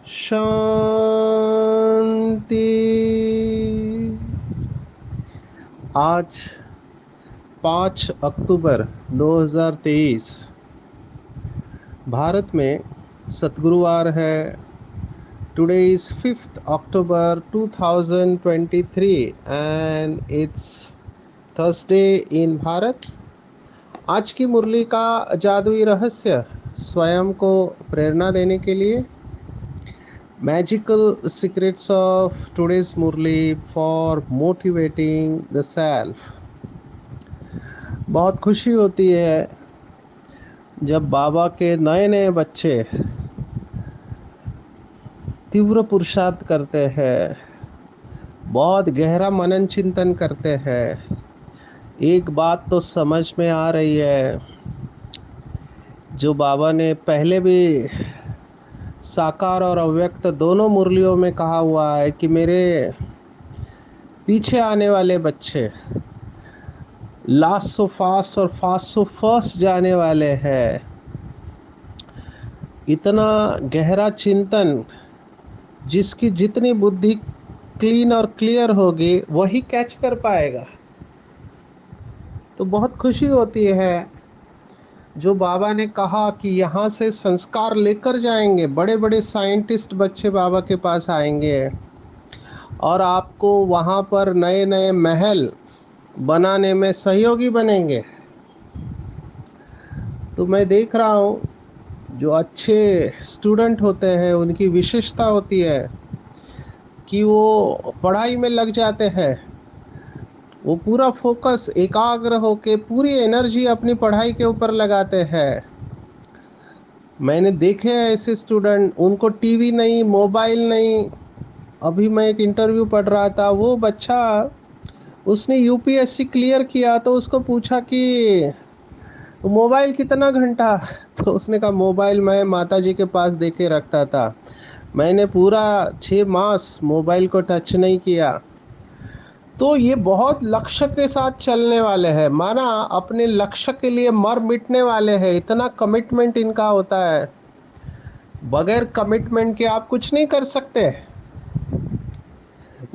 शांति। आज 5 अक्टूबर 2023 भारत में सतगुरुवार है। Today is 5th October 2023 and it's Thursday in Bharat. आज की मुरली का जादुई रहस्य स्वयं को प्रेरणा देने के लिए magical secrets of today's Murli for motivating the self. बहुत खुशी होती है जब बाबा के नए नए बच्चे तीव्र पुरुषार्थ करते हैं, बहुत गहरा मनन चिंतन करते हैं। एक बात तो समझ में आ रही है, जो बाबा ने पहले भी साकार और अव्यक्त दोनों मुरलियों में कहा हुआ है कि मेरे पीछे आने वाले बच्चे लास्ट सो फास्ट और फास्ट सो फर्स्ट जाने वाले हैं। इतना गहरा चिंतन, जिसकी जितनी बुद्धि क्लीन और क्लियर होगी वही कैच कर पाएगा। तो बहुत खुशी होती है जो बाबा ने कहा कि यहाँ से संस्कार लेकर जाएंगे। बड़े बड़े साइंटिस्ट बच्चे बाबा के पास आएंगे और आपको वहाँ पर नए नए महल बनाने में सहयोगी बनेंगे। तो मैं देख रहा हूँ जो अच्छे स्टूडेंट होते हैं उनकी विशेषता होती है कि वो पढ़ाई में लग जाते हैं। वो पूरा फोकस एकाग्र होके पूरी एनर्जी अपनी पढ़ाई के ऊपर लगाते हैं। मैंने देखे हैं ऐसे स्टूडेंट, उनको टीवी नहीं, मोबाइल नहीं। अभी मैं एक इंटरव्यू पढ़ रहा था, वो बच्चा उसने यूपीएससी क्लियर किया तो उसको पूछा कि मोबाइल कितना घंटा, तो उसने कहा मोबाइल मैं माता जी के पास दे के रखता था, मैंने पूरा 6 मास मोबाइल को टच नहीं किया। तो ये बहुत लक्ष्य के साथ चलने वाले हैं, माना अपने लक्ष्य के लिए मर मिटने वाले हैं। इतना कमिटमेंट इनका होता है। बगैर कमिटमेंट के आप कुछ नहीं कर सकते।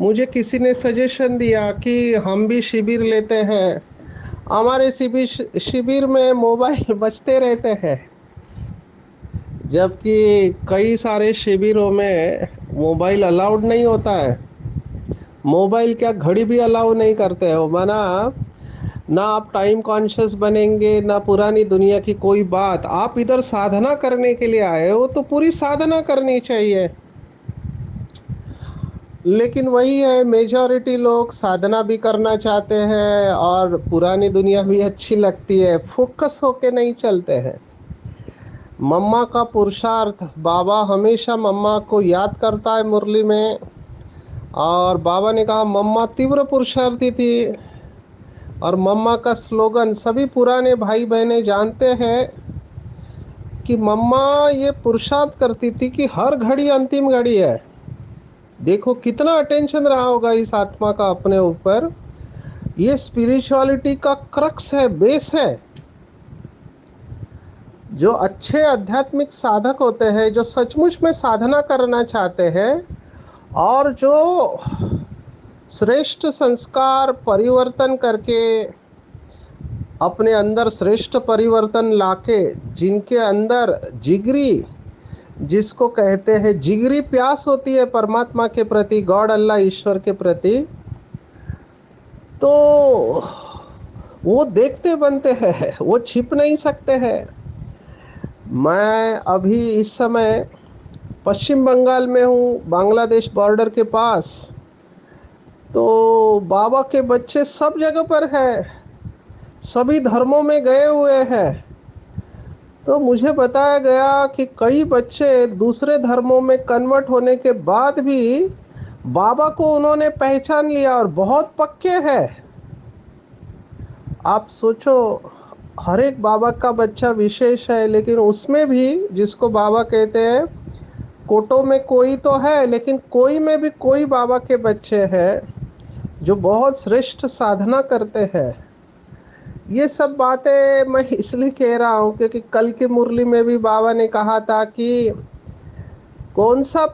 मुझे किसी ने सजेशन दिया कि हम भी शिविर लेते हैं। हमारे शिविर में मोबाइल बजते रहते हैं, जबकि कई सारे शिविरों में मोबाइल अलाउड नहीं होता है। मोबाइल क्या, घड़ी भी अलाउ नहीं करते हो। माना ना आप टाइम कॉन्शियस बनेंगे, ना पुरानी दुनिया की कोई बात। आप इधर साधना करने के लिए आए हो तो पूरी साधना करनी चाहिए। लेकिन वही है, मेजॉरिटी लोग साधना भी करना चाहते हैं और पुरानी दुनिया भी अच्छी लगती है, फोकस होके नहीं चलते हैं। मम्मा का पुरुषार्थ, बाबा हमेशा मम्मा को याद करता है मुरली में। और बाबा ने कहा मम्मा तीव्र पुरुषार्थी थी। और मम्मा का स्लोगन सभी पुराने भाई बहनें जानते हैं कि मम्मा ये पुरुषार्थ करती थी कि हर घड़ी अंतिम घड़ी है। देखो कितना अटेंशन रहा होगा इस आत्मा का अपने ऊपर। ये स्पिरिचुअलिटी का क्रक्स है, बेस है। जो अच्छे आध्यात्मिक साधक होते हैं, जो सचमुच में साधना करना चाहते हैं और जो श्रेष्ठ संस्कार परिवर्तन करके अपने अंदर श्रेष्ठ परिवर्तन लाके, जिनके अंदर जिगरी, जिसको कहते हैं जिगरी प्यास होती है परमात्मा के प्रति, गॉड अल्लाह ईश्वर के प्रति, तो वो देखते बनते हैं, वो छिप नहीं सकते हैं। मैं अभी इस समय पश्चिम बंगाल में हूँ, बांग्लादेश बॉर्डर के पास। तो बाबा के बच्चे सब जगह पर हैं, सभी धर्मों में गए हुए हैं। तो मुझे बताया गया कि कई बच्चे दूसरे धर्मों में कन्वर्ट होने के बाद भी बाबा को उन्होंने पहचान लिया और बहुत पक्के हैं। आप सोचो, हर एक बाबा का बच्चा विशेष है, लेकिन उसमें भी जिसको बाबा कहते हैं, कोटों में कोई तो है, लेकिन कोई में भी कोई बाबा के बच्चे हैं जो बहुत श्रेष्ठ साधना करते हैं। ये सब बातें मैं इसलिए कह रहा हूँ क्योंकि कल की मुरली में भी बाबा ने कहा था कि कौन सा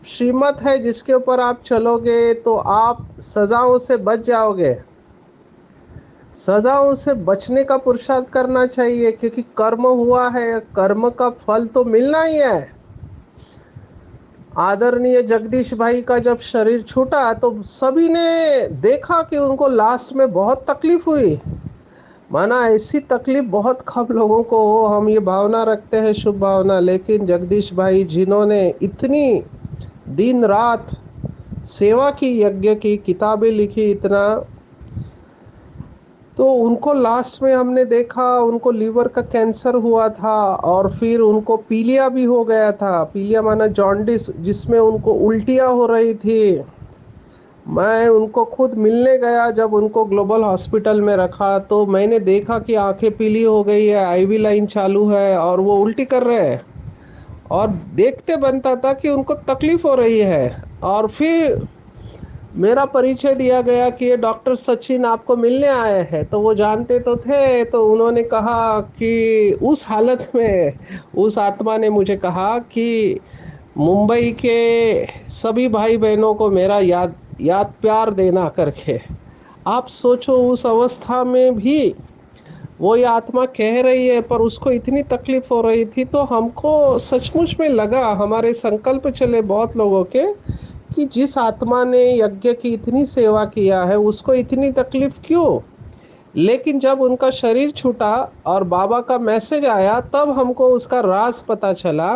श्रीमत है जिसके ऊपर आप चलोगे तो आप सजाओं से बच जाओगे। सजाओं से बचने का पुरुषार्थ करना चाहिए, क्योंकि कर्म हुआ है, कर्म का फल तो मिलना ही है। आदरणीय जगदीश भाई का जब शरीर छूटा तो सभी ने देखा कि उनको लास्ट में बहुत तकलीफ हुई। माना ऐसी तकलीफ बहुत कम लोगों को हो, हम ये भावना रखते हैं शुभ भावना, लेकिन जगदीश भाई जिन्होंने इतनी दिन रात सेवा की, यज्ञ की, किताबें लिखी इतना, तो उनको लास्ट में हमने देखा उनको लीवर का कैंसर हुआ था और फिर उनको पीलिया भी हो गया था। पीलिया माना जॉन्डिस, जिसमें उनको उल्टियाँ हो रही थी। मैं उनको खुद मिलने गया जब उनको ग्लोबल हॉस्पिटल में रखा, तो मैंने देखा कि आंखें पीली हो गई है, आईवी लाइन चालू है और वो उल्टी कर रहे हैं। और देखते बनता था कि उनको तकलीफ हो रही है। और फिर मेरा परिचय दिया गया कि ये डॉक्टर सचिन आपको मिलने आए हैं, तो वो जानते तो थे। तो उन्होंने कहा कि उस हालत में उस आत्मा ने मुझे कहा कि मुंबई के सभी भाई बहनों को मेरा याद याद प्यार देना करके। आप सोचो, उस अवस्था में भी वो ये आत्मा कह रही है, पर उसको इतनी तकलीफ हो रही थी। तो हमको सचमुच में लगा, हमारे संकल्प चले बहुत लोगों के, कि जिस आत्मा ने यज्ञ की इतनी सेवा किया है उसको इतनी तकलीफ क्यों। लेकिन जब उनका शरीर छूटा और बाबा का मैसेज आया, तब हमको उसका राज पता चला।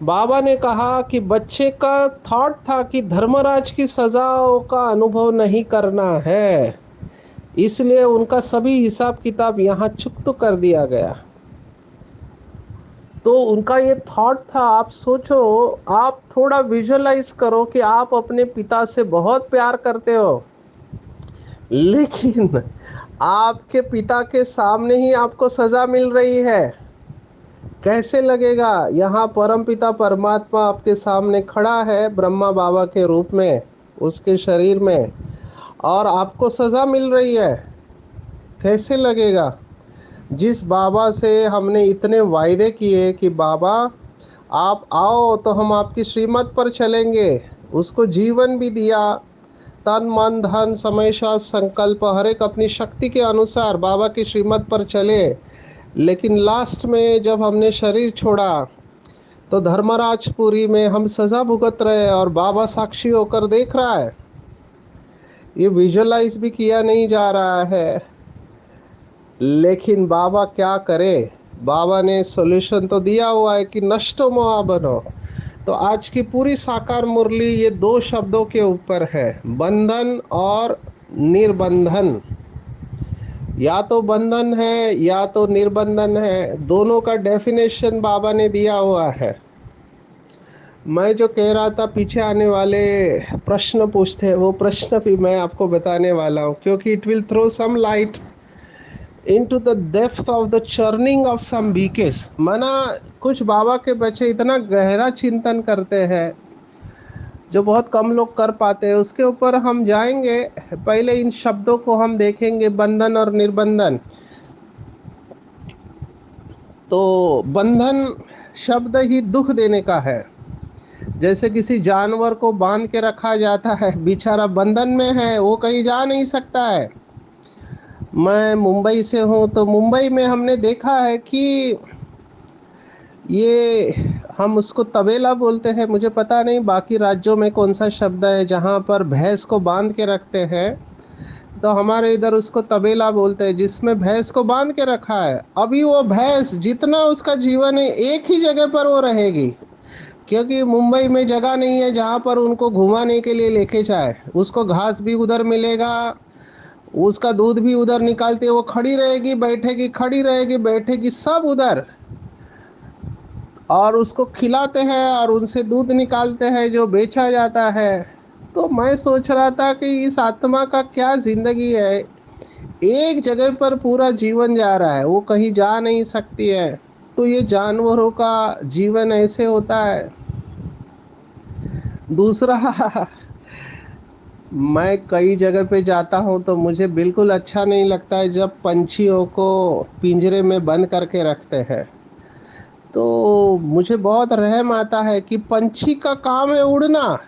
बाबा ने कहा कि बच्चे का थॉट था कि धर्मराज की सजाओं का अनुभव नहीं करना है, इसलिए उनका सभी हिसाब किताब यहाँ चुकता कर दिया गया। तो उनका ये थॉट था। आप सोचो, आप थोड़ा विजुअलाइज करो कि आप अपने पिता से बहुत प्यार करते हो, लेकिन आपके पिता के सामने ही आपको सजा मिल रही है। कैसे लगेगा। यहाँ परम पिता परमात्मा आपके सामने खड़ा है ब्रह्मा बाबा के रूप में, उसके शरीर में, और आपको सजा मिल रही है। कैसे लगेगा। जिस बाबा से हमने इतने वायदे किए कि बाबा आप आओ तो हम आपकी श्रीमत पर चलेंगे, उसको जीवन भी दिया, तन मन धन समय शास्त्र संकल्प हर एक अपनी शक्ति के अनुसार बाबा की श्रीमत पर चले। लेकिन लास्ट में जब हमने शरीर छोड़ा तो धर्मराजपुरी में हम सजा भुगत रहे और बाबा साक्षी होकर देख रहा है। ये विजुअलाइज भी किया नहीं जा रहा है, लेकिन बाबा क्या करे। बाबा ने सॉल्यूशन तो दिया हुआ है कि नष्टो मोहा बनो। तो आज की पूरी साकार मुरली ये दो शब्दों के ऊपर है, बंधन और निर्बंधन। या तो बंधन है या तो निर्बंधन है, दोनों का डेफिनेशन बाबा ने दिया हुआ है। मैं जो कह रहा था पीछे आने वाले प्रश्न पूछते हैं, वो प्रश्न भी मैं आपको बताने वाला हूँ, क्योंकि it will throw some light into the depth of the churning of some बीकेस। माना कुछ बाबा के बच्चे इतना गहरा चिंतन करते हैं जो बहुत कम लोग कर पाते हैं, उसके ऊपर हम जाएंगे। पहले इन शब्दों को हम देखेंगे, बंधन और निर्बंधन। तो बंधन शब्द ही दुख देने का है। जैसे किसी जानवर को बांध के रखा जाता है, बेचारा बंधन में है, वो कहीं जा नहीं सकता है। मैं मुंबई से हूँ, तो मुंबई में हमने देखा है कि ये हम उसको तबेला बोलते हैं, मुझे पता नहीं बाकी राज्यों में कौन सा शब्द है, जहाँ पर भैंस को बांध के रखते हैं। तो हमारे इधर उसको तबेला बोलते हैं, जिसमें भैंस को बांध के रखा है। अभी वो भैंस जितना उसका जीवन है एक ही जगह पर वो रहेगी, क्योंकि मुंबई में जगह नहीं है जहाँ पर उनको घुमाने के लिए लेके जाए। उसको घास भी उधर मिलेगा, उसका दूध भी उधर निकालते, वो खड़ी रहेगी बैठेगी, खड़ी रहेगी बैठेगी, सब उधर। और उसको खिलाते हैं और उनसे दूध निकालते हैं जो बेचा जाता है। तो मैं सोच रहा था कि इस आत्मा का क्या जिंदगी है, एक जगह पर पूरा जीवन जा रहा है, वो कहीं जा नहीं सकती है। तो ये जानवरों का जीवन ऐसे होता है। दूसरा, मैं कई जगह पे जाता हूँ तो मुझे बिल्कुल अच्छा नहीं लगता है जब पंछियों को पिंजरे में बंद करके रखते हैं। तो मुझे बहुत रहम आता है कि पंछी का काम है उड़ना,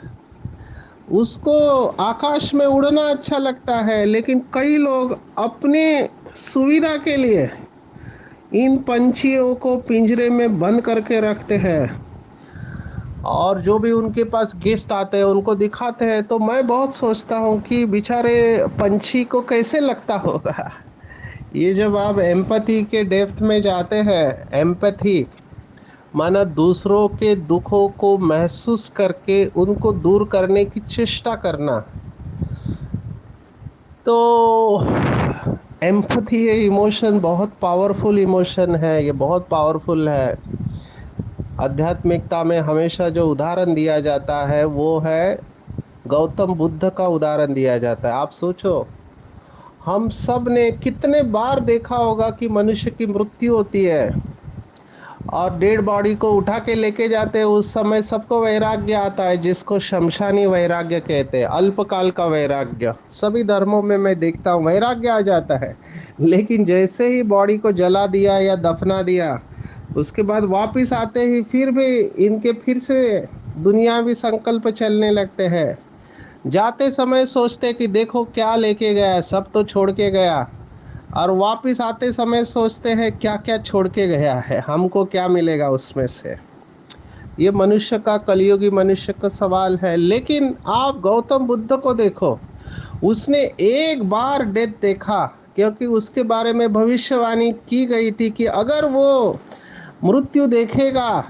उसको आकाश में उड़ना अच्छा लगता है, लेकिन कई लोग अपने सुविधा के लिए इन पंछियों को पिंजरे में बंद करके रखते हैं, और जो भी उनके पास गेस्ट आते हैं उनको दिखाते हैं। तो मैं बहुत सोचता हूँ कि बेचारे पंछी को कैसे लगता होगा। ये जब आप एम्पैथी के डेप्थ में जाते हैं, एम्पैथी माना दूसरों के दुखों को महसूस करके उनको दूर करने की चेष्टा करना, तो एम्पैथी ये इमोशन बहुत पावरफुल इमोशन है, ये बहुत पावरफुल है। आध्यात्मिकता में हमेशा जो उदाहरण दिया जाता है वो है गौतम बुद्ध का उदाहरण दिया जाता है। आप सोचो, हम सब ने कितने बार देखा होगा कि मनुष्य की मृत्यु होती है और डेड बॉडी को उठा के लेके जाते हैं। उस समय सबको वैराग्य आता है, जिसको शमशानी वैराग्य कहते हैं, अल्पकाल का वैराग्य। सभी धर्मों में मैं देखता हूँ वैराग्य आ जाता है, लेकिन जैसे ही बॉडी को जला दिया या दफना दिया, उसके बाद वापिस आते ही फिर भी इनके फिर से दुनियावी संकल्प चलने लगते हैं। जाते समय सोचते कि देखो क्या लेके गया, सब तो छोड़ के गया, और वापिस आते समय सोचते हैं क्या क्या छोड़ के गया है, हमको क्या मिलेगा उसमें से। ये मनुष्य का, कलयुगी मनुष्य का सवाल है। लेकिन आप गौतम बुद्ध को देखो, उसने एक बार डेथ देखा, क्योंकि उसके बारे में भविष्यवाणी की गई थी कि अगर वो मृत्यु देखेगा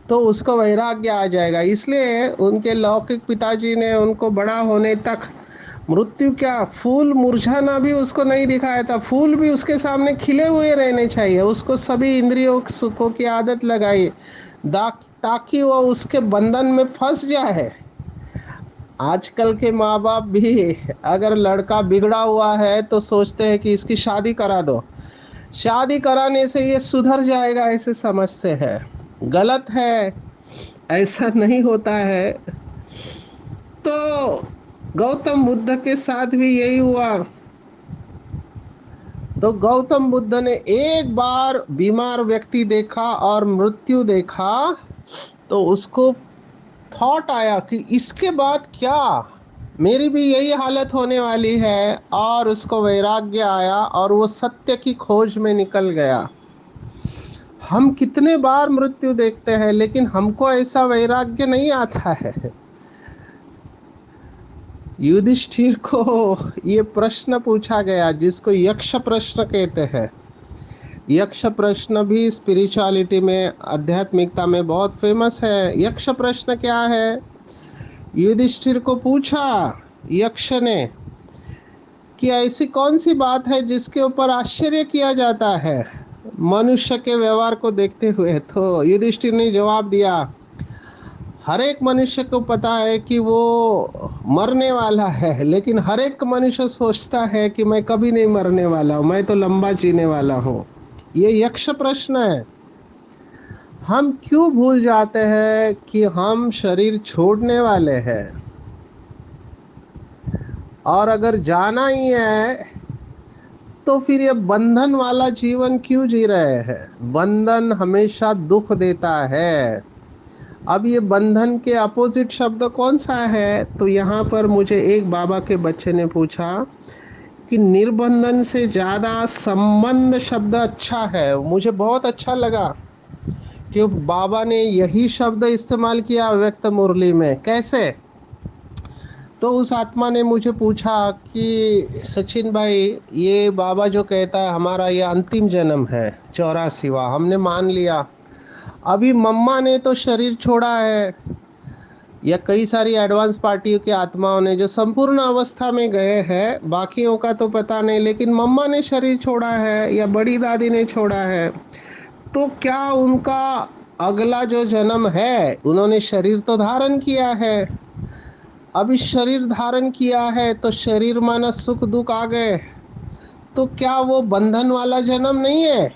तो उसको वैराग्य आ जाएगा। इसलिए उनके लौकिक पिताजी ने उनको बड़ा होने तक मृत्यु क्या, फूल मुरझाना भी उसको नहीं दिखाया था। फूल भी उसके सामने खिले हुए रहने चाहिए, उसको सभी इंद्रियों सुखों की आदत लगाई ताकि वो उसके बंधन में फंस जाए। आजकल के माँ बाप भी अगर लड़का बिगड़ा हुआ है तो सोचते हैं कि इसकी शादी करा दो, शादी कराने से ये सुधर जाएगा, ऐसे समझते हैं। गलत है, ऐसा नहीं होता है। तो गौतम बुद्ध के साथ भी यही हुआ। तो गौतम बुद्ध ने एक बार बीमार व्यक्ति देखा और मृत्यु देखा, तो उसको थॉट आया कि इसके बाद क्या, मेरी भी यही हालत होने वाली है, और उसको वैराग्य आया और वो सत्य की खोज में निकल गया। हम कितने बार मृत्यु देखते हैं, लेकिन हमको ऐसा वैराग्य नहीं आता है। युधिष्ठिर को ये प्रश्न पूछा गया जिसको यक्ष प्रश्न कहते हैं। यक्ष प्रश्न भी स्पिरिचुअलिटी में, आध्यात्मिकता में बहुत फेमस है। यक्ष प्रश्न क्या है? युधिष्ठिर को पूछा यक्ष ने कि ऐसी कौन सी बात है जिसके ऊपर आश्चर्य किया जाता है मनुष्य के व्यवहार को देखते हुए। तो युधिष्ठिर ने जवाब दिया, हर एक मनुष्य को पता है कि वो मरने वाला है, लेकिन हर एक मनुष्य सोचता है कि मैं कभी नहीं मरने वाला हूँ, मैं तो लंबा जीने वाला हूँ। ये यक्ष प्रश्न है। हम क्यों भूल जाते हैं कि हम शरीर छोड़ने वाले हैं, और अगर जाना ही है तो फिर ये बंधन वाला जीवन क्यों जी रहे हैं? बंधन हमेशा दुख देता है। अब ये बंधन के अपोजिट शब्द कौन सा है? तो यहाँ पर मुझे एक बाबा के बच्चे ने पूछा कि निर्बंधन से ज़्यादा संबंध शब्द अच्छा है। मुझे बहुत अच्छा लगा कि बाबा ने यही शब्द इस्तेमाल किया व्यक्त मुरली में। कैसे? तो उस आत्मा ने मुझे पूछा कि सचिन भाई, ये बाबा जो कहता है हमारा ये अंतिम जन्म है, 84वां, हमने मान लिया। अभी मम्मा ने तो शरीर छोड़ा है, या कई सारी एडवांस पार्टियों की आत्माओं ने जो संपूर्ण अवस्था में गए हैं, बाकियों का तो पता नहीं, लेकिन मम्मा ने शरीर छोड़ा है या बड़ी दादी ने छोड़ा है। तो क्या उनका अगला जो जन्म है, उन्होंने शरीर तो धारण किया है, अभी शरीर धारण किया है तो शरीर माना सुख दुख आ गए, तो क्या वो बंधन वाला जन्म नहीं है?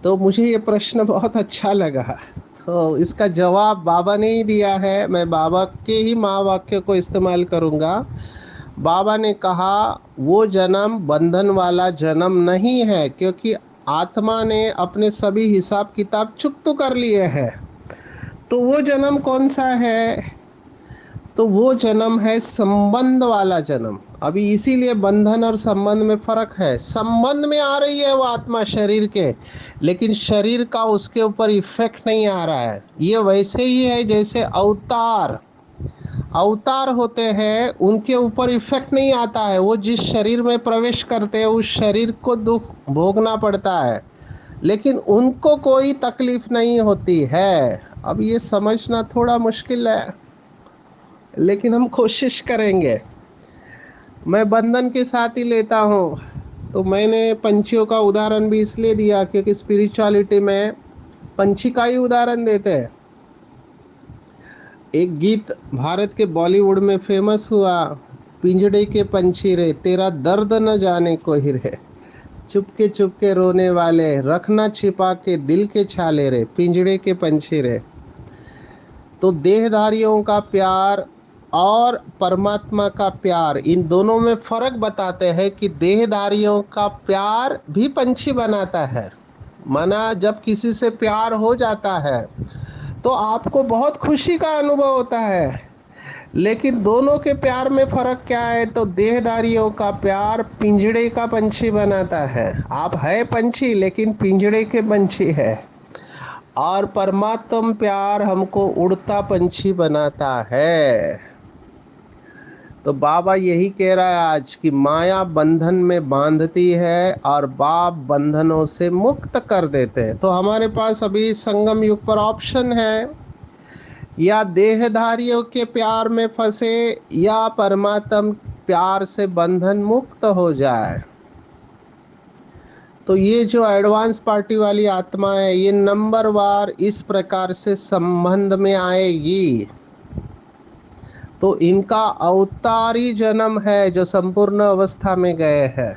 तो मुझे ये प्रश्न बहुत अच्छा लगा। तो इसका जवाब बाबा ने ही दिया है, मैं बाबा के ही महावाक्य को इस्तेमाल करूंगा। बाबा ने कहा वो जन्म बंधन वाला जन्म नहीं है, क्योंकि आत्मा ने अपने सभी हिसाब किताब चुप तो कर लिए हैं। तो वो जन्म कौन सा है? तो वो जन्म है संबंध वाला जन्म। अभी इसीलिए बंधन और संबंध में फर्क है। संबंध में आ रही है वो आत्मा शरीर के, लेकिन शरीर का उसके ऊपर इफेक्ट नहीं आ रहा है। ये वैसे ही है जैसे अवतार अवतार होते हैं, उनके ऊपर इफेक्ट नहीं आता है। वो जिस शरीर में प्रवेश करते हैं उस शरीर को दुख भोगना पड़ता है, लेकिन उनको कोई तकलीफ नहीं होती है। अब ये समझना थोड़ा मुश्किल है, लेकिन हम कोशिश करेंगे। मैं बंधन के साथ ही लेता हूँ। तो मैंने पंछियों का उदाहरण भी इसलिए दिया क्योंकि स्पिरिचुअलिटी में पंछी का ही उदाहरण देते हैं। एक गीत भारत के बॉलीवुड में फेमस हुआ, पिंजड़े के पंछी रे तेरा दर्द न जाने कोई रे, चुपके रोने वाले रखना छिपा के दिल के छाले रे, पिंजड़े के पंछी रे। तो देहधारियों का प्यार और परमात्मा का प्यार, इन दोनों में फर्क बताते हैं कि देहधारियों का प्यार भी पंछी बनाता है। माना जब किसी से प्यार हो जाता है तो आपको बहुत खुशी का अनुभव होता है, लेकिन दोनों के प्यार में फर्क क्या है? तो देहधारियों का प्यार पिंजड़े का पंछी बनाता है। आप है पंछी लेकिन पिंजड़े के पंछी है। और परमात्म प्यार हमको उड़ता पंछी बनाता है। तो बाबा यही कह रहा है आज कि माया बंधन में बांधती है और बाप बंधनों से मुक्त कर देते हैं। तो हमारे पास अभी संगम युग पर ऑप्शन है, या देहधारियों के प्यार में फंसे या परमात्म प्यार से बंधन मुक्त हो जाए। तो ये जो एडवांस पार्टी वाली आत्मा है, ये नंबर वार इस प्रकार से संबंध में आएगी। तो इनका अवतारी जन्म है जो संपूर्ण अवस्था में गए हैं,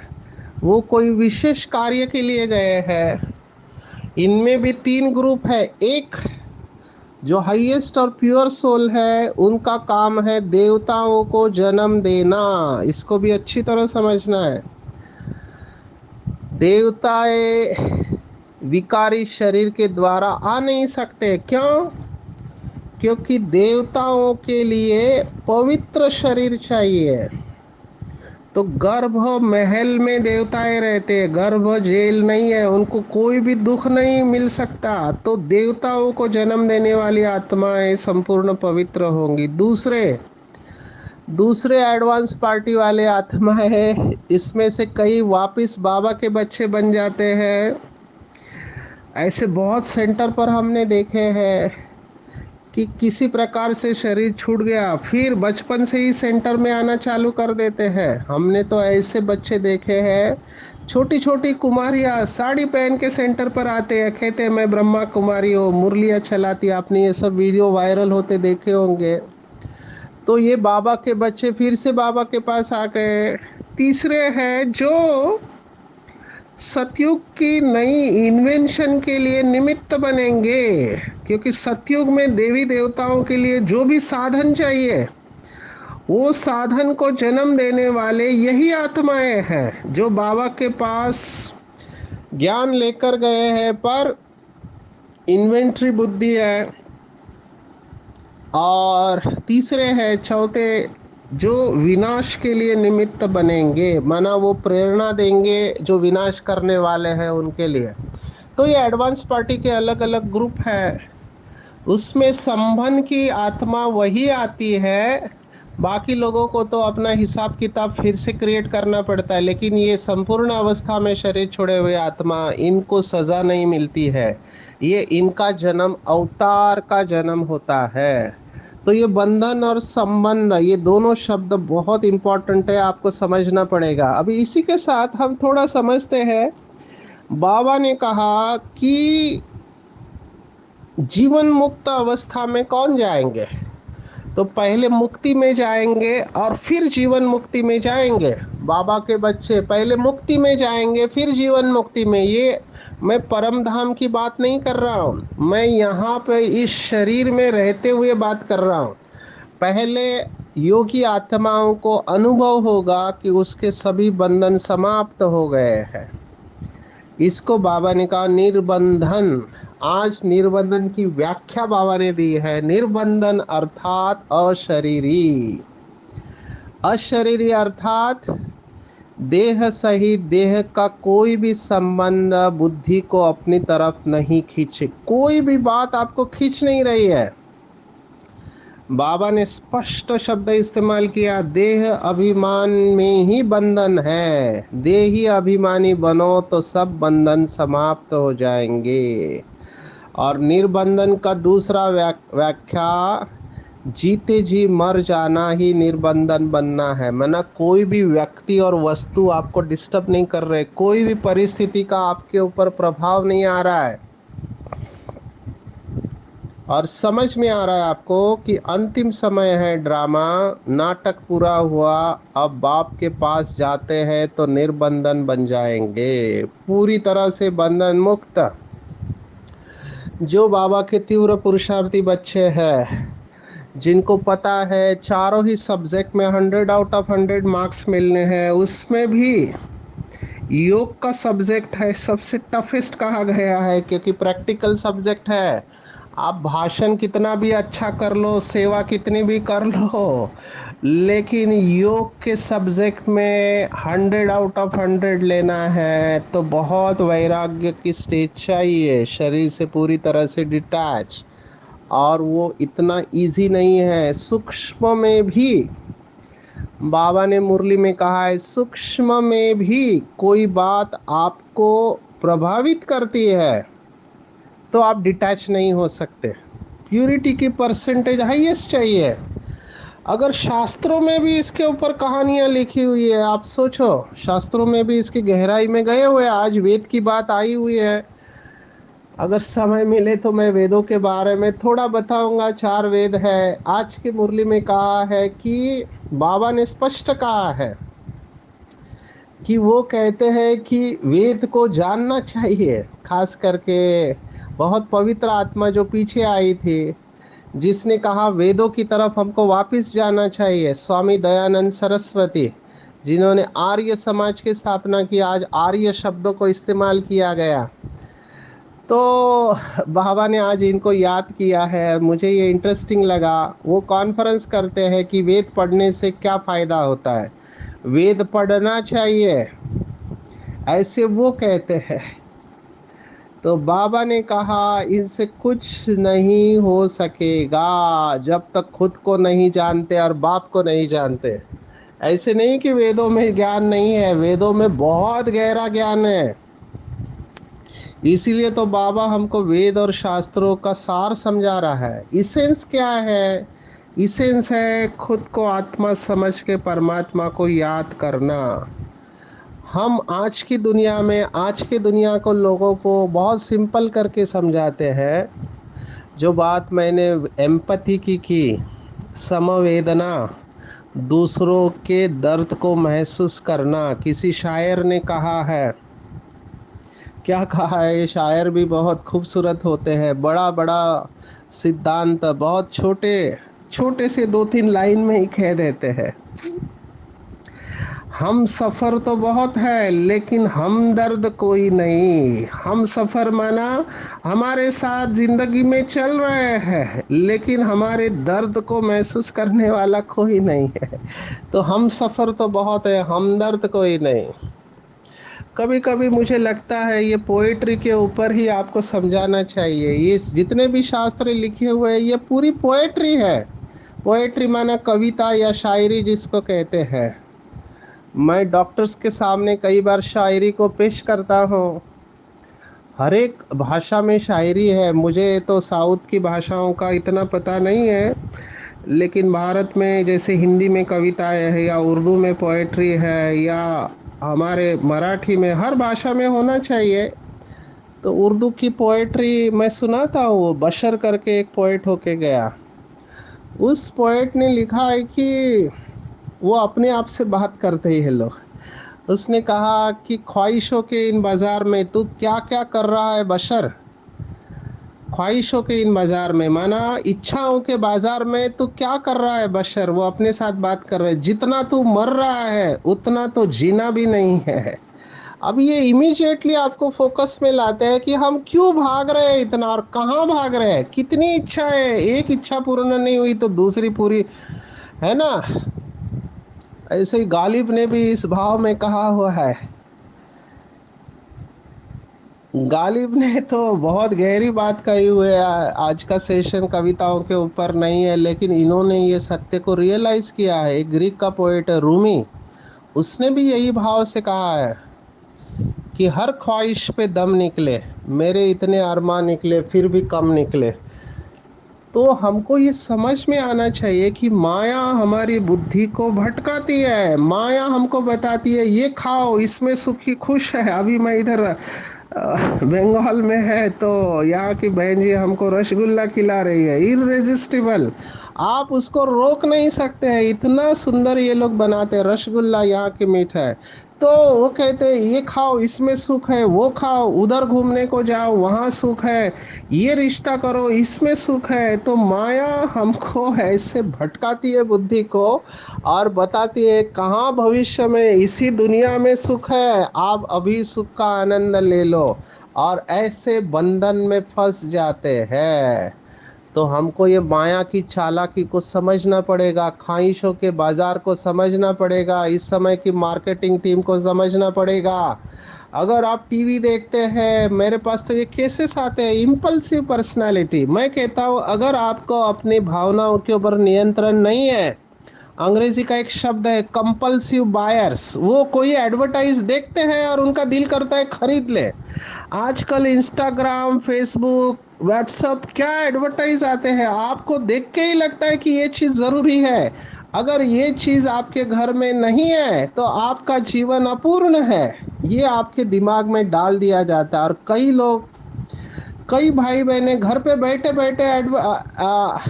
वो कोई विशेष कार्य के लिए गए हैं। इनमें भी तीन ग्रुप है। एक जो हाईएस्ट और प्योर सोल है, उनका काम है देवताओं को जन्म देना। इसको भी अच्छी तरह समझना है। देवताएं विकारी शरीर के द्वारा आ नहीं सकते। क्यों? क्योंकि देवताओं के लिए पवित्र शरीर चाहिए। तो गर्भ महल में देवताएं रहते हैं, गर्भ जेल नहीं है, उनको कोई भी दुख नहीं मिल सकता। तो देवताओं को जन्म देने वाली आत्माएं संपूर्ण पवित्र होंगी। दूसरे एडवांस पार्टी वाले आत्मा है, इसमें से कई वापिस बाबा के बच्चे बन जाते हैं। ऐसे बहुत सेंटर पर हमने देखे हैं कि किसी प्रकार से शरीर छूट गया, फिर बचपन से ही सेंटर में आना चालू कर देते हैं। हमने तो ऐसे बच्चे देखे हैं, छोटी छोटी कुमारियाँ साड़ी पहन के सेंटर पर आते हैं, कहते हैं मैं ब्रह्मा कुमारी हूँ, मुरलियाँ चलाती। आपने ये सब वीडियो वायरल होते देखे होंगे। तो ये बाबा के बच्चे फिर से बाबा के पास आ गए। तीसरे हैं जो सतयुग की नई इन्वेंशन के लिए निमित्त बनेंगे, क्योंकि सतयुग में देवी देवताओं के लिए जो भी साधन चाहिए, वो साधन को जन्म देने वाले यही आत्माएं हैं जो बाबा के पास ज्ञान लेकर गए हैं, पर इन्वेंट्री बुद्धि है। और तीसरे है चौथे जो विनाश के लिए निमित्त बनेंगे, माना वो प्रेरणा देंगे जो विनाश करने वाले हैं उनके लिए। तो ये एडवांस पार्टी के अलग अलग ग्रुप है। उसमें संबंध की आत्मा वही आती है, बाकी लोगों को तो अपना हिसाब किताब फिर से क्रिएट करना पड़ता है। लेकिन ये संपूर्ण अवस्था में शरीर छोड़े हुए आत्मा, इनको सजा नहीं मिलती है। ये इनका जन्म अवतार का जन्म होता है। तो ये बंधन और संबंध, ये दोनों शब्द बहुत इंपॉर्टेंट है, आपको समझना पड़ेगा। अभी इसी के साथ हम थोड़ा समझते हैं। बाबा ने कहा कि जीवन मुक्त अवस्था में कौन जाएंगे? तो पहले मुक्ति में जाएंगे और फिर जीवन मुक्ति में जाएंगे। बाबा के बच्चे पहले मुक्ति में जाएंगे फिर जीवन मुक्ति में। ये मैं परम धाम की बात नहीं कर रहा हूँ, मैं यहाँ पे इस शरीर में रहते हुए बात कर रहा हूँ। पहले योगी आत्माओं को अनुभव होगा कि उसके सभी बंधन समाप्त हो गए हैं। इसको बाबा ने कहा निर्बंधन। आज निर्बंधन की व्याख्या बाबा ने दी है। निर्बंधन अर्थात अशरीरी। अशरीरी अर्थात देह सहित देह का कोई भी संबंध बुद्धि को अपनी तरफ नहीं खींचे। कोई भी बात आपको खींच नहीं रही है। बाबा ने स्पष्ट शब्द इस्तेमाल किया, देह अभिमान में ही बंधन है। देही अभिमानी बनो तो सब बंधन समाप्त हो जाएंगे। और निर्बंधन का दूसरा व्याख्या जीते जी मर जाना ही निर्बंधन बनना है। माना कोई भी व्यक्ति और वस्तु आपको डिस्टर्ब नहीं कर रहे, कोई भी परिस्थिति का आपके ऊपर प्रभाव नहीं आ रहा है, और समझ में आ रहा है आपको कि अंतिम समय है, ड्रामा नाटक पूरा हुआ, अब बाप के पास जाते हैं तो निर्बंधन बन जाएंगे, पूरी तरह से बंधन मुक्त। जो बाबा के तीव्र पुरुषार्थी बच्चे हैं, जिनको पता है चारों ही सब्जेक्ट में 100 आउट ऑफ 100 मार्क्स मिलने हैं, उसमें भी योग का सब्जेक्ट है सबसे टफेस्ट कहा गया है, क्योंकि प्रैक्टिकल सब्जेक्ट है। आप भाषण कितना भी अच्छा कर लो, सेवा कितनी भी कर लो, लेकिन योग के सब्जेक्ट में 100 आउट ऑफ 100 लेना है तो बहुत वैराग्य की स्टेज चाहिए, शरीर से पूरी तरह से डिटैच। और वो इतना इजी नहीं है। सूक्ष्म में भी बाबा ने मुरली में कहा है, सूक्ष्म में भी कोई बात आपको प्रभावित करती है तो आप डिटैच नहीं हो सकते। प्यूरिटी की परसेंटेज हाईएस्ट चाहिए। अगर शास्त्रों में भी इसके ऊपर कहानियां लिखी हुई है, आप सोचो, शास्त्रों में भी इसकी गहराई में गए हुए, आज वेद की बात आई हुई है। अगर समय मिले तो मैं वेदों के बारे में थोड़ा बताऊंगा। 4 वेद है। आज की मुरली में कहा है कि बाबा ने स्पष्ट कहा है कि वो कहते हैं कि वेद को जानना चाहिए। खास करके बहुत पवित्र आत्मा जो पीछे आई थी, जिसने कहा वेदों की तरफ हमको वापस जाना चाहिए, स्वामी दयानंद सरस्वती, जिन्होंने आर्य समाज की स्थापना की। आज आर्य शब्दों को इस्तेमाल किया गया, तो बाबा ने आज इनको याद किया है। मुझे ये इंटरेस्टिंग लगा। वो कॉन्फ्रेंस करते हैं कि वेद पढ़ने से क्या फ़ायदा होता है, वेद पढ़ना चाहिए, ऐसे वो कहते हैं। तो बाबा ने कहा इनसे कुछ नहीं हो सकेगा जब तक खुद को नहीं जानते और बाप को नहीं जानते। ऐसे नहीं कि वेदों में ज्ञान नहीं है, वेदों में बहुत गहरा ज्ञान है। इसीलिए तो बाबा हमको वेद और शास्त्रों का सार समझा रहा है। इसेंस क्या है? इसेंस है खुद को आत्मा समझ के परमात्मा को याद करना। हम आज की दुनिया में, आज की दुनिया को, लोगों को बहुत सिंपल करके समझाते हैं। जो बात मैंने एम्पैथी की समवेदना, दूसरों के दर्द को महसूस करना। किसी शायर ने कहा है, क्या कहा है, ये शायर भी बहुत खूबसूरत होते हैं। बड़ा बड़ा सिद्धांत बहुत छोटे छोटे से 2-3 लाइन में ही कह देते हैं। हम सफ़र तो बहुत है लेकिन हमदर्द कोई नहीं। हम सफ़र माना हमारे साथ ज़िंदगी में चल रहे हैं, लेकिन हमारे दर्द को महसूस करने वाला कोई नहीं है। तो हम सफ़र तो बहुत है, हमदर्द कोई नहीं। कभी कभी मुझे लगता है ये पोएट्री के ऊपर ही आपको समझाना चाहिए। ये जितने भी शास्त्र लिखे हुए हैं ये पूरी पोएट्री है। पोएट्री माना कविता या शायरी जिसको कहते हैं। मैं डॉक्टर्स के सामने कई बार शायरी को पेश करता हूँ। हर एक भाषा में शायरी है। मुझे तो साउथ की भाषाओं का इतना पता नहीं है, लेकिन भारत में जैसे हिंदी में कविताएं है या उर्दू में पोएट्री है या हमारे मराठी में, हर भाषा में होना चाहिए। तो उर्दू की पोएट्री मैं सुनाता हूँ। बशर करके एक पोएट होके गया, उस पोएट ने लिखा है कि वो अपने आप से बात करते ही है लोग। उसने कहा कि ख्वाहिशों के इन बाजार में तू क्या क्या कर रहा है बशर। ख्वाहिशों के इन बाजार में माना इच्छाओं के बाजार में तू क्या कर रहा है बशर। वो अपने साथ बात कर रहे हैं, जितना तू मर रहा है उतना तो जीना भी नहीं है। अब ये इमीडिएटली आपको फोकस में लाते हैं कि हम क्यों भाग रहे हैं इतना और कहाँ भाग रहे हैं। कितनी इच्छा है, एक इच्छा पूर्ण नहीं हुई तो दूसरी पूरी, है ना। ऐसे ही गालिब ने भी इस भाव में कहा हुआ है। गालिब ने तो बहुत गहरी बात कही हुई है। आज का सेशन कविताओं के ऊपर नहीं है, लेकिन इन्होंने ये सत्य को रियलाइज किया है। एक ग्रीक का पोएट है रूमी, उसने भी यही भाव से कहा है कि हर ख्वाहिश पे दम निकले, मेरे इतने अरमान निकले फिर भी कम निकले। तो हमको ये समझ में आना चाहिए कि माया हमारी बुद्धि को भटकाती है। माया हमको बताती है ये खाओ, इसमें सुखी खुश है। अभी मैं इधर बंगाल में है तो यहाँ की बहन जी हमको रसगुल्ला खिला रही है, इररेजिस्टिबल। आप उसको रोक नहीं सकते हैं, इतना सुंदर ये लोग बनाते हैं रसगुल्ला, यहाँ की मिठाई। तो वो कहते हैं ये खाओ इसमें सुख है, वो खाओ उधर घूमने को जाओ वहाँ सुख है, ये रिश्ता करो इसमें सुख है। तो माया हमको ऐसे भटकाती है बुद्धि को और बताती है कहाँ भविष्य में इसी दुनिया में सुख है, आप अभी सुख का आनंद ले लो। और ऐसे बंधन में फंस जाते हैं। तो हमको ये माया की चालाकी को समझना पड़ेगा, ख्वाहिशों के बाजार को समझना पड़ेगा, इस समय की मार्केटिंग टीम को समझना पड़ेगा। अगर आप टीवी देखते हैं, मेरे पास तो ये केसेस आते हैं, इम्पल्सिव पर्सनालिटी। मैं कहता हूँ अगर आपको अपनी भावनाओं के ऊपर नियंत्रण नहीं है, अंग्रेजी का एक शब्द है कंपल्सिव बायर्स, वो कोई एडवर्टाइज देखते हैं और उनका दिल करता है खरीद ले। आजकल इंस्टाग्राम, फेसबुक, व्हाट्सअप, क्या एडवर्टाइज आते हैं, आपको देख के ही लगता है कि ये चीज़ ज़रूरी है। अगर ये चीज़ आपके घर में नहीं है तो आपका जीवन अपूर्ण है। ये आपके दिमाग में डाल दिया जाता है। और कई लोग, कई भाई बहने घर पे बैठे बैठे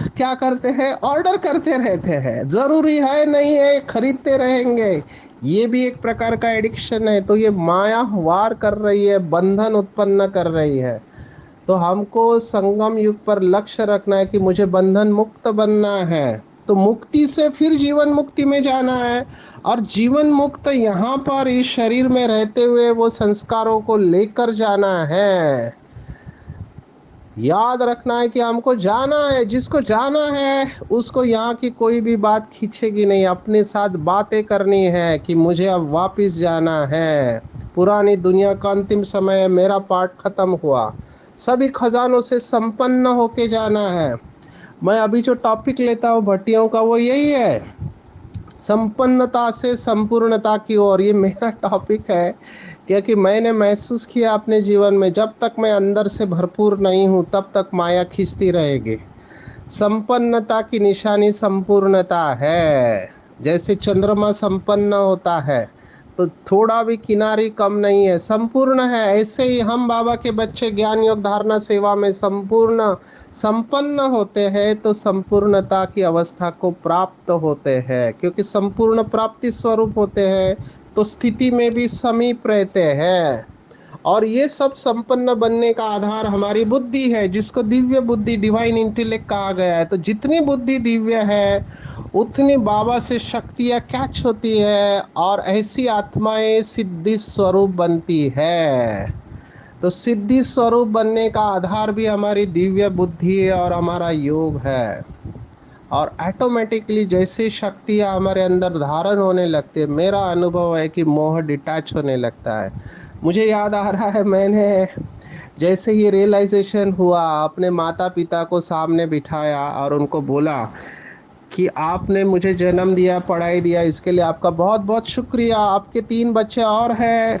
क्या करते हैं, ऑर्डर करते रहते हैं, ज़रूरी है नहीं है खरीदते रहेंगे। ये भी एक प्रकार का एडिक्शन है। तो ये माया वार कर रही है, बंधन उत्पन्न कर रही है। तो हमको संगम युग पर लक्ष्य रखना है कि मुझे बंधन मुक्त बनना है। तो मुक्ति से फिर जीवन मुक्ति में जाना है। और जीवन मुक्त यहाँ पर इस शरीर में रहते हुए वो संस्कारों को लेकर जाना है। याद रखना है कि हमको जाना है, जिसको जाना है उसको यहाँ की कोई भी बात खींचेगी नहीं। अपने साथ बातें करनी है कि मुझे अब वापस जाना है, पुरानी दुनिया का अंतिम समय है, मेरा पार्ट खत्म हुआ, सभी खजानों से संपन्न होके जाना है। मैं अभी जो टॉपिक लेता हूँ भट्टियों का वो यही है, संपन्नता से संपूर्णता की ओर। ये मेरा टॉपिक है क्योंकि मैंने महसूस किया अपने जीवन में, जब तक मैं अंदर से भरपूर नहीं हूँ तब तक माया खींचती रहेगी। संपन्नता की निशानी संपूर्णता है। जैसे चंद्रमा संपन्न होता है तो थोड़ा भी किनारी कम नहीं है, संपूर्ण है। ऐसे ही हम बाबा के बच्चे ज्ञान योग धारणा सेवा में संपूर्ण संपन्न होते हैं तो संपूर्णता की अवस्था को प्राप्त होते हैं। क्योंकि संपूर्ण प्राप्ति स्वरूप होते हैं तो स्थिति में भी समीप रहते हैं। और ये सब संपन्न बनने का आधार हमारी बुद्धि है, जिसको दिव्य बुद्धि, डिवाइन इंटेलेक्ट कहा गया है। तो जितनी बुद्धि दिव्य है उतनी बाबा से शक्तियाँ कैच होती है और ऐसी आत्माएं सिद्धि स्वरूप बनती है। तो सिद्धि स्वरूप बनने का आधार भी हमारी दिव्य बुद्धि है और हमारा योग है। और ऑटोमेटिकली जैसे शक्तियाँ हमारे अंदर धारण होने लगती है, मेरा अनुभव है कि मोह डिटैच होने लगता है। मुझे याद आ रहा है, मैंने जैसे ये रियलाइजेशन हुआ, अपने माता पिता को सामने बिठाया और उनको बोला कि आपने मुझे जन्म दिया, पढ़ाई दिया, इसके लिए आपका बहुत बहुत शुक्रिया। आपके 3 बच्चे और हैं,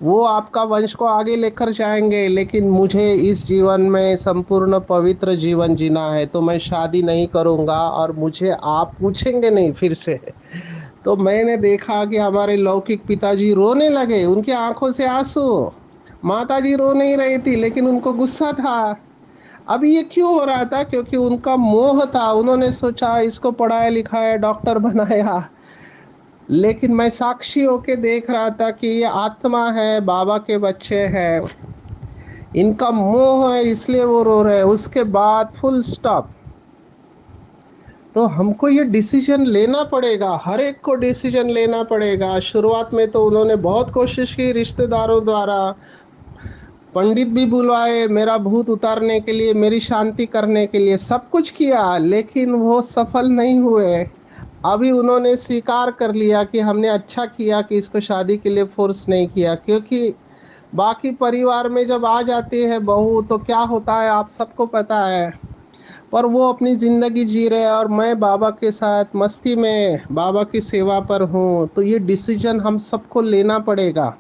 वो आपका वंश को आगे लेकर जाएंगे, लेकिन मुझे इस जीवन में संपूर्ण पवित्र जीवन जीना है तो मैं शादी नहीं करूँगा और मुझे आप पूछेंगे नहीं फिर से। तो मैंने देखा कि हमारे लौकिक पिताजी रोने लगे, उनकी आंखों से आंसू। माताजी रो नहीं रही थी लेकिन उनको गुस्सा था। अब ये क्यों हो रहा था? क्योंकि उनका मोह था, उन्होंने सोचा इसको पढ़ाया लिखाया डॉक्टर बनाया। लेकिन मैं साक्षी होके देख रहा था कि ये आत्मा है, बाबा के बच्चे हैं, इनका मोह है इसलिए वो रो रहे हैं। उसके बाद फुल स्टॉप। तो हमको ये डिसीजन लेना पड़ेगा, हर एक को डिसीजन लेना पड़ेगा। शुरुआत में तो उन्होंने बहुत कोशिश की, रिश्तेदारों द्वारा पंडित भी बुलवाए मेरा भूत उतारने के लिए, मेरी शांति करने के लिए, सब कुछ किया, लेकिन वो सफल नहीं हुए। अभी उन्होंने स्वीकार कर लिया कि हमने अच्छा किया कि इसको शादी के लिए फोर्स नहीं किया। क्योंकि बाकी परिवार में जब आ जाती है बहू तो क्या होता है आप सबको पता है। पर वो अपनी ज़िंदगी जी रहे हैं और मैं बाबा के साथ मस्ती में बाबा की सेवा पर हूँ। तो ये डिसीजन हम सबको लेना पड़ेगा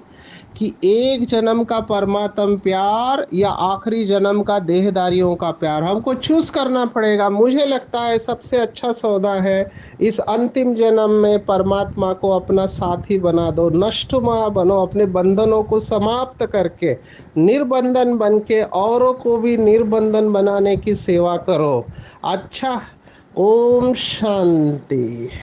कि एक जन्म का परमात्म प्यार या आखिरी जन्म का देहदारियों का प्यार, हमको चूज करना पड़ेगा। मुझे लगता है सबसे अच्छा सौदा है इस अंतिम जन्म में परमात्मा को अपना साथी बना दो, नष्टमा बनो, अपने बंधनों को समाप्त करके निर्बंधन बन के औरों को भी निर्बंधन बनाने की सेवा करो। अच्छा, ओम शांति।